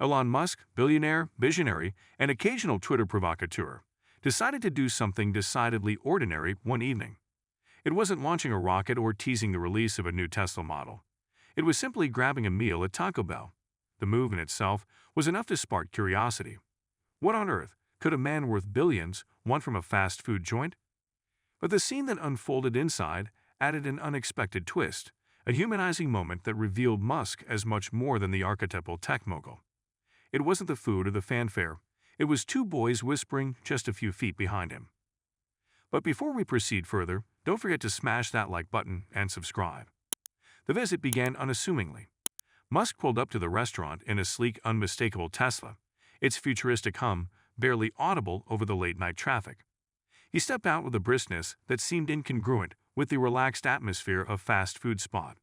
Elon Musk, billionaire, visionary, and occasional Twitter provocateur, decided to do something decidedly ordinary one evening. It wasn't launching a rocket or teasing the release of a new Tesla model. It was simply grabbing a meal at Taco Bell. The move in itself was enough to spark curiosity. What on earth could a man worth billions want from a fast food joint? But the scene that unfolded inside added an unexpected twist, a humanizing moment that revealed Musk as much more than the archetypal tech mogul. It wasn't the food or the fanfare. It was two boys whispering just a few feet behind him. But before we proceed further, don't forget to smash that like button and subscribe. The visit began unassumingly. Musk pulled up to the restaurant in a sleek, unmistakable Tesla, its futuristic hum barely audible over the late-night traffic. He stepped out with a briskness that seemed incongruent with the relaxed atmosphere of fast food spot.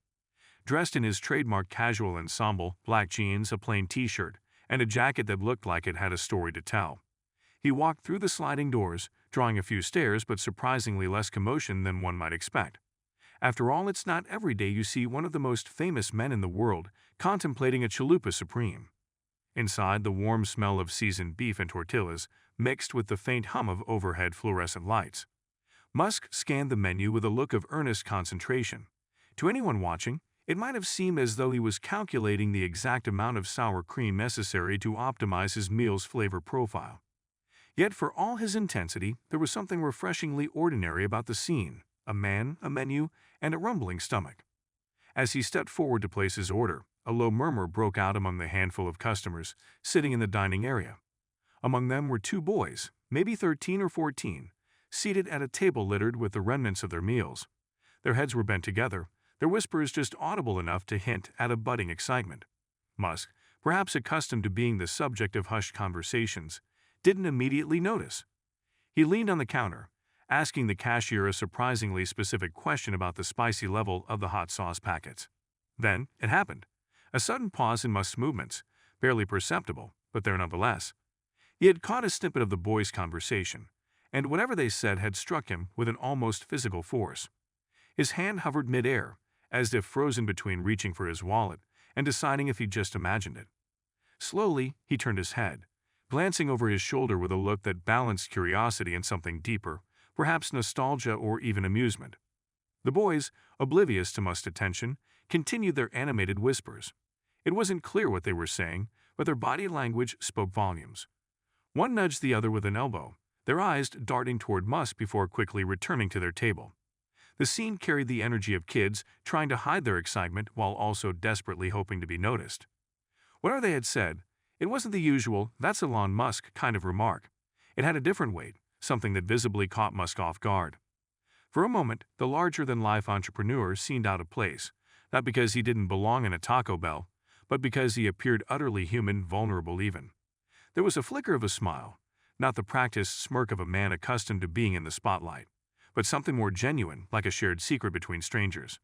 Dressed in his trademark casual ensemble, black jeans, a plain t-shirt, and a jacket that looked like it had a story to tell. He walked through the sliding doors, drawing a few stares but surprisingly less commotion than one might expect. After all, it's not every day you see one of the most famous men in the world contemplating a chalupa supreme. Inside, the warm smell of seasoned beef and tortillas mixed with the faint hum of overhead fluorescent lights. Musk scanned the menu with a look of earnest concentration. To anyone watching, it might have seemed as though he was calculating the exact amount of sour cream necessary to optimize his meal's flavor profile. Yet for all his intensity, there was something refreshingly ordinary about the scene: a man, a menu, and a rumbling stomach. As he stepped forward to place his order, a low murmur broke out among the handful of customers sitting in the dining area. Among them were two boys, maybe 13 or 14, seated at a table littered with the remnants of their meals. Their heads were bent together, their whispers just audible enough to hint at a budding excitement. Musk, perhaps accustomed to being the subject of hushed conversations, didn't immediately notice. He leaned on the counter, asking the cashier a surprisingly specific question about the spicy level of the hot sauce packets. Then, it happened. A sudden pause in Musk's movements, barely perceptible, but there nonetheless. He had caught a snippet of the boys' conversation, and whatever they said had struck him with an almost physical force. His hand hovered mid-air, as if frozen between reaching for his wallet and deciding if he'd just imagined it. Slowly, he turned his head, glancing over his shoulder with a look that balanced curiosity and something deeper, perhaps nostalgia or even amusement. The boys, oblivious to Musk's attention, continued their animated whispers. It wasn't clear what they were saying, but their body language spoke volumes. One nudged the other with an elbow, their eyes darting toward Musk before quickly returning to their table. The scene carried the energy of kids trying to hide their excitement while also desperately hoping to be noticed. Whatever they had said, it wasn't the usual "that's Elon Musk" kind of remark. It had a different weight, something that visibly caught Musk off guard. For a moment, the larger-than-life entrepreneur seemed out of place, not because he didn't belong in a Taco Bell, but because he appeared utterly human, vulnerable even. There was a flicker of a smile, not the practiced smirk of a man accustomed to being in the spotlight, but something more genuine, like a shared secret between strangers.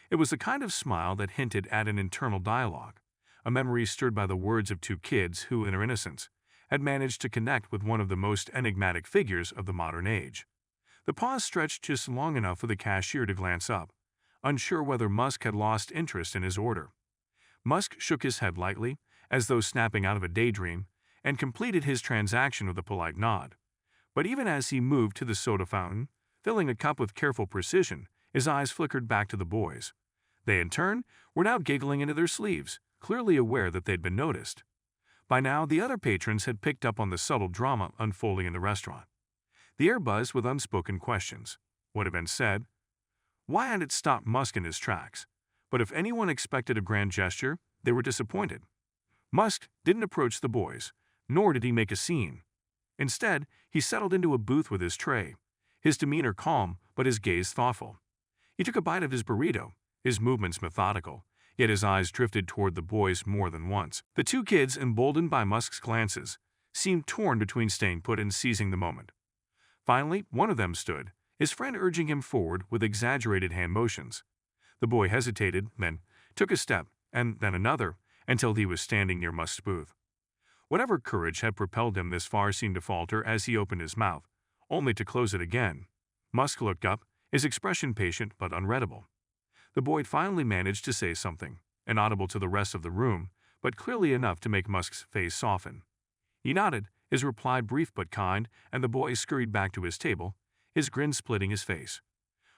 It was the kind of smile that hinted at an internal dialogue, a memory stirred by the words of two kids who, in their innocence, had managed to connect with one of the most enigmatic figures of the modern age. The pause stretched just long enough for the cashier to glance up, unsure whether Musk had lost interest in his order. Musk shook his head lightly, as though snapping out of a daydream, and completed his transaction with a polite nod. But even as he moved to the soda fountain, filling a cup with careful precision, his eyes flickered back to the boys. They, in turn, were now giggling into their sleeves, clearly aware that they'd been noticed. By now, the other patrons had picked up on the subtle drama unfolding in the restaurant. The air buzzed with unspoken questions. What had been said? Why had it stopped Musk in his tracks? But if anyone expected a grand gesture, they were disappointed. Musk didn't approach the boys, nor did he make a scene. Instead, he settled into a booth with his tray, his demeanor calm but his gaze thoughtful. He took a bite of his burrito, his movements methodical, yet his eyes drifted toward the boys more than once. The two kids, emboldened by Musk's glances, seemed torn between staying put and seizing the moment. Finally, one of them stood, his friend urging him forward with exaggerated hand motions. The boy hesitated, then took a step, and then another, until he was standing near Musk's booth. Whatever courage had propelled him this far seemed to falter as he opened his mouth, only to close it again. Musk looked up, his expression patient but unreadable. The boy finally managed to say something, inaudible to the rest of the room, but clearly enough to make Musk's face soften. He nodded, his reply brief but kind, and the boy scurried back to his table, his grin splitting his face.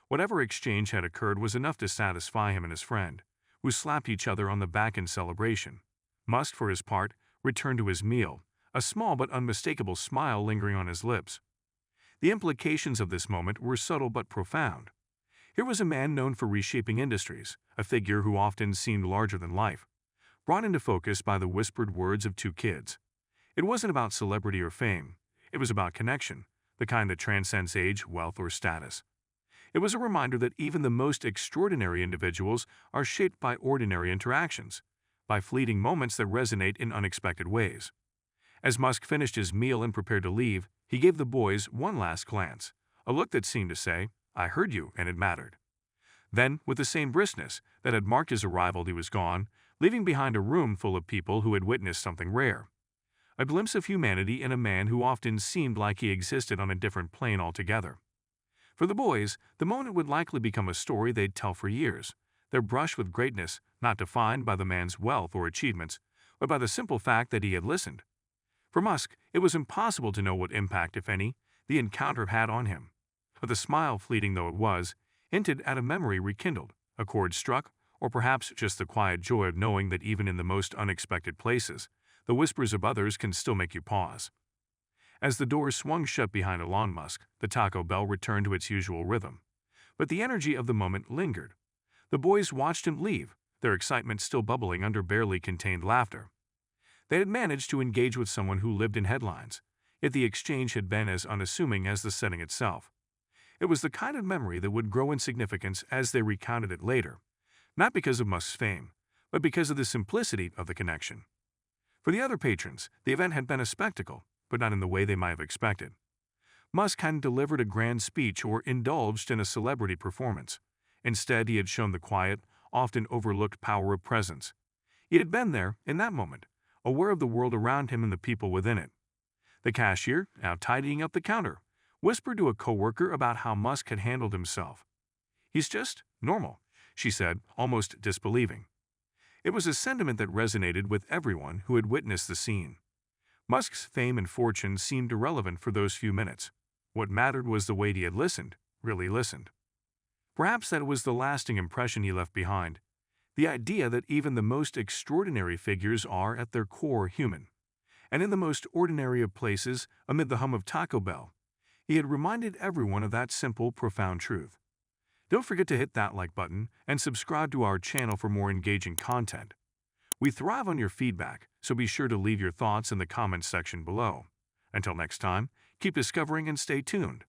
Whatever exchange had occurred was enough to satisfy him and his friend, who slapped each other on the back in celebration. Musk, for his part, returned to his meal, a small but unmistakable smile lingering on his lips. The implications of this moment were subtle but profound. Here was a man known for reshaping industries, a figure who often seemed larger than life, brought into focus by the whispered words of two kids. It wasn't about celebrity or fame. It was about connection, the kind that transcends age, wealth, or status. It was a reminder that even the most extraordinary individuals are shaped by ordinary interactions, by fleeting moments that resonate in unexpected ways. As Musk finished his meal and prepared to leave, he gave the boys one last glance, a look that seemed to say, "I heard you, and it mattered." Then, with the same briskness that had marked his arrival, he was gone, leaving behind a room full of people who had witnessed something rare. A glimpse of humanity in a man who often seemed like he existed on a different plane altogether. For the boys, the moment would likely become a story they'd tell for years, their brush with greatness not defined by the man's wealth or achievements, but by the simple fact that he had listened. For Musk, it was impossible to know what impact, if any, the encounter had on him. But the smile, fleeting though it was, hinted at a memory rekindled, a chord struck, or perhaps just the quiet joy of knowing that even in the most unexpected places, the whispers of others can still make you pause. As the door swung shut behind Elon Musk, the Taco Bell returned to its usual rhythm. But the energy of the moment lingered. The boys watched him leave, their excitement still bubbling under barely contained laughter. They had managed to engage with someone who lived in headlines, yet the exchange had been as unassuming as the setting itself. It was the kind of memory that would grow in significance as they recounted it later, not because of Musk's fame, but because of the simplicity of the connection. For the other patrons, the event had been a spectacle, but not in the way they might have expected. Musk hadn't delivered a grand speech or indulged in a celebrity performance. Instead, he had shown the quiet, often overlooked power of presence. He had been there, in that moment, aware of the world around him and the people within it. The cashier, now tidying up the counter, whispered to a coworker about how Musk had handled himself. "He's just normal," she said, almost disbelieving. It was a sentiment that resonated with everyone who had witnessed the scene. Musk's fame and fortune seemed irrelevant for those few minutes. What mattered was the way he had listened, really listened. Perhaps that was the lasting impression he left behind, the idea that even the most extraordinary figures are, at their core, human. And in the most ordinary of places, amid the hum of Taco Bell, he had reminded everyone of that simple, profound truth. Don't forget to hit that like button and subscribe to our channel for more engaging content. We thrive on your feedback, so be sure to leave your thoughts in the comments section below. Until next time, keep discovering and stay tuned.